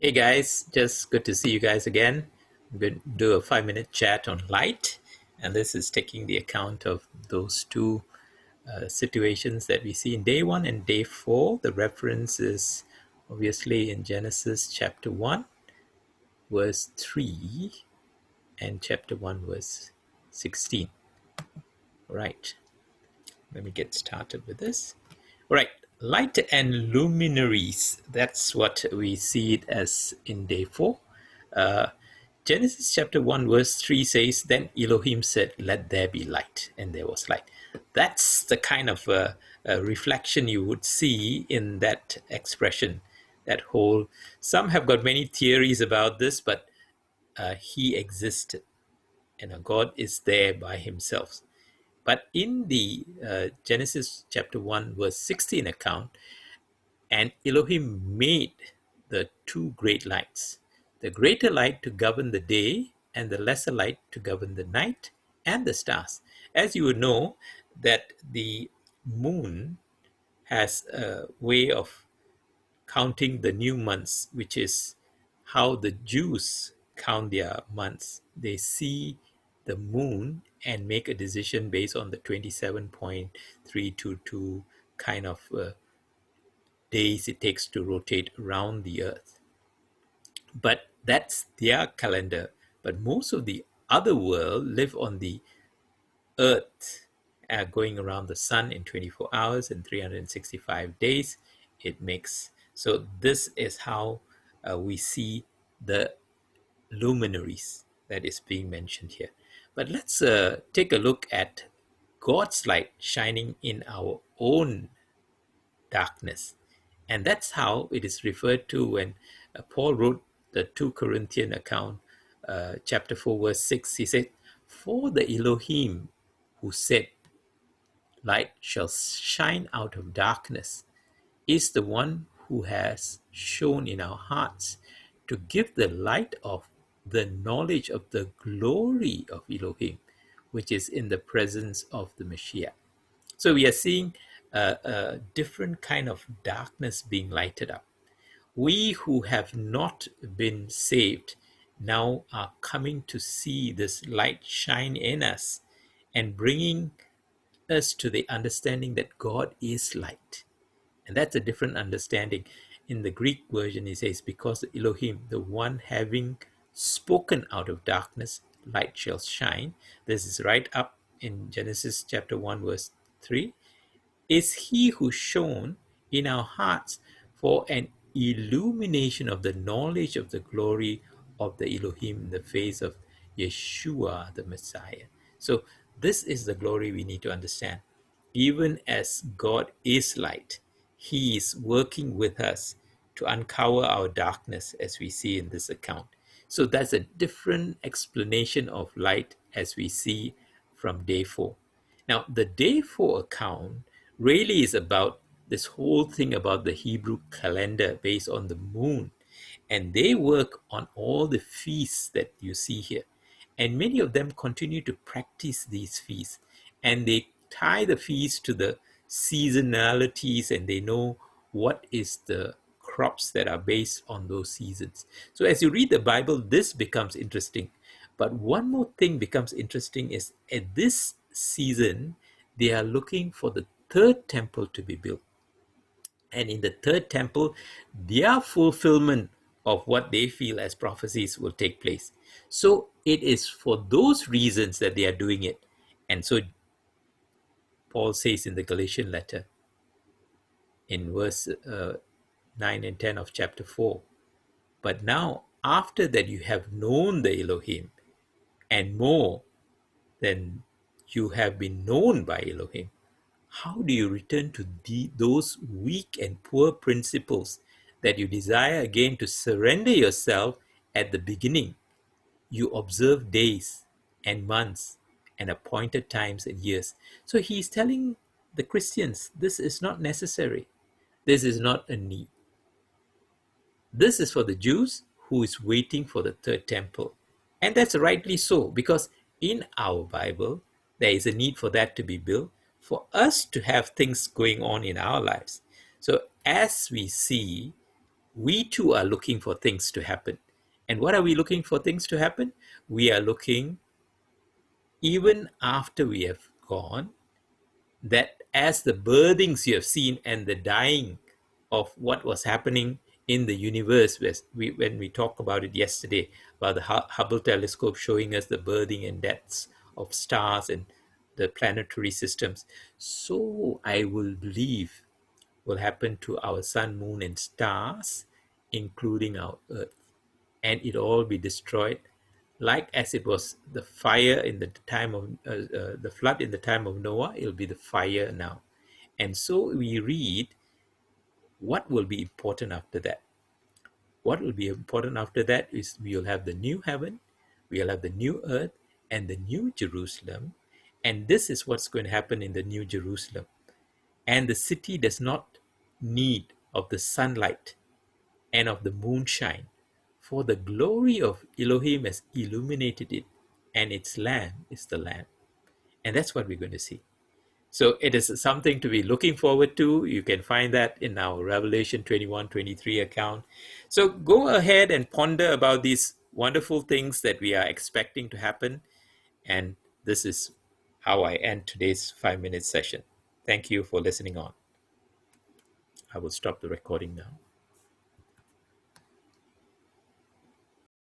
Hey guys, just good to see you guys again. I'm going to do a 5 minute chat on light, and this is taking the account of those two situations that we see in day one and day four. The reference is obviously in Genesis chapter 1, verse 3, and chapter 1, verse 16. Right, let me get started with this. All right, light and luminaries. That's what we see it as in day four. Uh, Genesis chapter 1, verse 3 says, Then Elohim said, Let there be light, and there was light. That's the kind of reflection you would see in that expression, that whole. Some have got many theories about this, but he existed, and God is there by himself. But in the Genesis chapter 1, verse 16 account, and Elohim made the two great lights, the greater light to govern the day, and the lesser light to govern the night and the stars. As you would know, that the moon has a way of counting the new months, which is how the Jews count their months. They see the moon and make a decision based on the 27.322 kind of days it takes to rotate around the earth. But that's their calendar. But most of the other world live on the earth, going around the sun in 24 hours and 365 days. It makes so this is how we see the luminaries that is being mentioned here. But let's take a look at God's light shining in our own darkness. And that's how it is referred to when Paul wrote the 2 Corinthian account, chapter 4, verse 6. He said, For the Elohim who said, Light shall shine out of darkness, is the one who has shown in our hearts to give the light of the knowledge of the glory of Elohim, which is in the presence of the Mashiach. So we are seeing a different kind of darkness being lighted up. We who have not been saved now are coming to see this light shine in us and bringing us to the understanding that God is light. And that's a different understanding. In the Greek version, he says, Because Elohim, the one having spoken out of darkness, light shall shine. This is right up in Genesis chapter 1, verse 3. Is he who shone in our hearts for an illumination of the knowledge of the glory of the Elohim in the face of Yeshua the Messiah. So this is the glory we need to understand. Even as God is light, he is working with us to uncover our darkness, as we see in this account. So that's a different explanation of light as we see from day 4. Now, the day 4 account really is about this whole thing about the Hebrew calendar based on the moon. And they work on all the feasts that you see here. And many of them continue to practice these feasts. And they tie the feast to the seasonalities, and they know what is the crops that are based on those seasons. So as you read the Bible, this becomes interesting. But one more thing becomes interesting is at this season, they are looking for the third temple to be built. And in the third temple, their fulfillment of what they feel as prophecies will take place. So it is for those reasons that they are doing it. And so Paul says in the Galatian letter, in verse 9 and 10 of chapter 4, But now, after that you have known the Elohim, and more than you have been known by Elohim, how do you return to those weak and poor principles that you desire again to surrender yourself at the beginning? You observe days and months and appointed times and years. So he's telling the Christians, this is not necessary. This is not a need. This is for the Jews who is waiting for the third temple. And that's rightly so, because in our Bible, there is a need for that to be built, for us to have things going on in our lives. So as we see we too are looking for things to happen. And what are we looking for things to happen? We are looking, even after we have gone, that as the birthings you have seen and the dying of what was happening in the universe, when we talked about it yesterday, about the Hubble telescope showing us the birthing and deaths of stars and the planetary systems, so I will believe will happen to our sun, moon, and stars, including our Earth, and it all be destroyed, like as it was the fire in the time of the flood in the time of Noah. It'll be the fire now. And so we read what will be important after that. What will be important after that is we will have the new heaven, we will have the new earth, and the new Jerusalem. And this is what's going to happen in the new Jerusalem. And the city does not need of the sunlight and of the moonshine, for the glory of Elohim has illuminated it, and its lamp is the lamp. And that's what we're going to see. So it is something to be looking forward to. You can find that in our Revelation 21-23 account. So go ahead and ponder about these wonderful things that we are expecting to happen. And this is how I end today's 5-minute session. Thank you for listening on. I will stop the recording now.